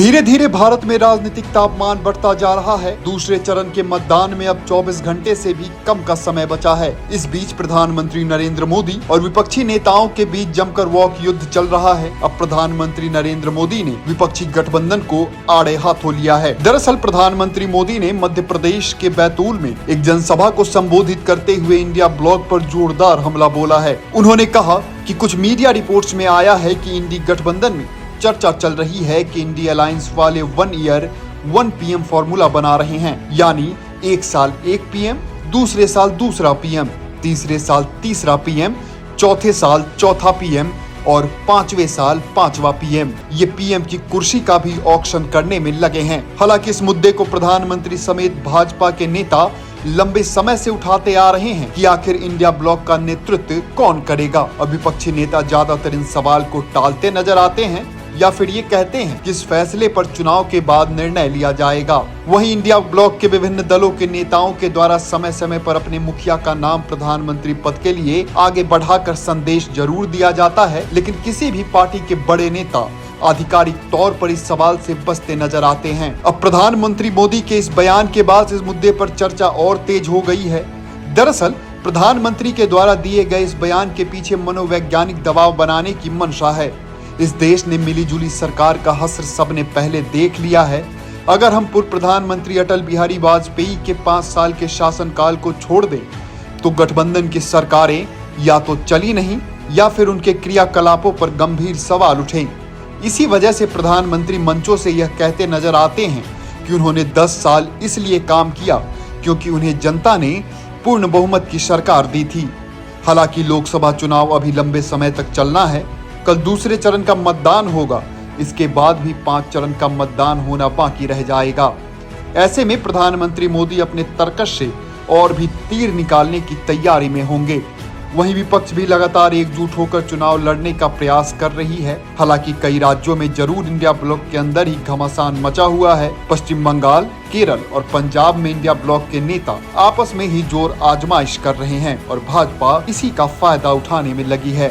धीरे धीरे भारत में राजनीतिक तापमान बढ़ता जा रहा है। दूसरे चरण के मतदान में अब 24 घंटे से भी कम का समय बचा है। इस बीच प्रधानमंत्री नरेंद्र मोदी और विपक्षी नेताओं के बीच जमकर वॉक युद्ध चल रहा है। अब प्रधानमंत्री नरेंद्र मोदी ने विपक्षी गठबंधन को आड़े हाथों लिया है। दरअसल प्रधानमंत्री मोदी ने मध्य प्रदेश के बैतूल में एक जनसभा को संबोधित करते हुए इंडिया ब्लॉक पर जोरदार हमला बोला है। उन्होंने कहा कि कुछ मीडिया रिपोर्ट्स में आया है कि इंडी गठबंधन में चर्चा चल रही है कि इंडी अलायंस वाले 1 ईयर 1 PM फॉर्मूला बना रहे हैं, यानी एक साल 1 PM, दूसरे साल दूसरा PM, तीसरे साल तीसरा PM, चौथे साल चौथा PM और 5वें साल 5वां PM। ये PM की कुर्सी का भी ऑक्शन करने में लगे हैं। हालांकि इस मुद्दे को प्रधानमंत्री समेत भाजपा के नेता लंबे समय से उठाते आ रहे हैं कि आखिर इंडिया ब्लॉक का नेतृत्व कौन करेगा। अब विपक्षी नेता ज्यादातर इन सवाल को टालते नजर आते हैं या फिर ये कहते हैं कि इस फैसले पर चुनाव के बाद निर्णय लिया जाएगा। वहीं इंडिया ब्लॉक के विभिन्न दलों के नेताओं के द्वारा समय समय पर अपने मुखिया का नाम प्रधानमंत्री पद के लिए आगे बढ़ाकर संदेश जरूर दिया जाता है, लेकिन किसी भी पार्टी के बड़े नेता आधिकारिक तौर पर इस सवाल से बचते नजर आते हैं। अब प्रधानमंत्री मोदी के इस बयान के बाद इस मुद्दे पर चर्चा और तेज हो गई है। दरअसल प्रधानमंत्री के द्वारा दिए गए इस बयान के पीछे मनोवैज्ञानिक दबाव बनाने की मंशा है। इस देश ने मिलीजुली सरकार का हश्र सबने पहले देख लिया है। अगर हम पूर्व प्रधानमंत्री अटल बिहारी वाजपेयी के 5 साल के शासनकाल को छोड़ दें तो गठबंधन की सरकारें या तो चली नहीं या फिर उनके क्रियाकलापों पर गंभीर सवाल उठे। इसी वजह से प्रधानमंत्री मंचों से यह कहते नजर आते हैं कि उन्होंने 10 साल इसलिए काम किया क्योंकि उन्हें जनता ने पूर्ण बहुमत की सरकार दी थी। हालांकि लोकसभा चुनाव अभी लंबे समय तक चलना है। कल दूसरे चरण का मतदान होगा, इसके बाद भी 5 चरण का मतदान होना बाकी रह जाएगा। ऐसे में प्रधानमंत्री मोदी अपने तर्कश से और भी तीर निकालने की तैयारी में होंगे। वहीं विपक्ष भी लगातार एकजुट होकर चुनाव लड़ने का प्रयास कर रही है। हालांकि कई राज्यों में जरूर इंडिया ब्लॉक के अंदर ही घमासान मचा हुआ है। पश्चिम बंगाल, केरल और पंजाब में इंडिया ब्लॉक के नेता आपस में ही जोर आजमाइश कर रहे हैं और भाजपा इसी का फायदा उठाने में लगी है।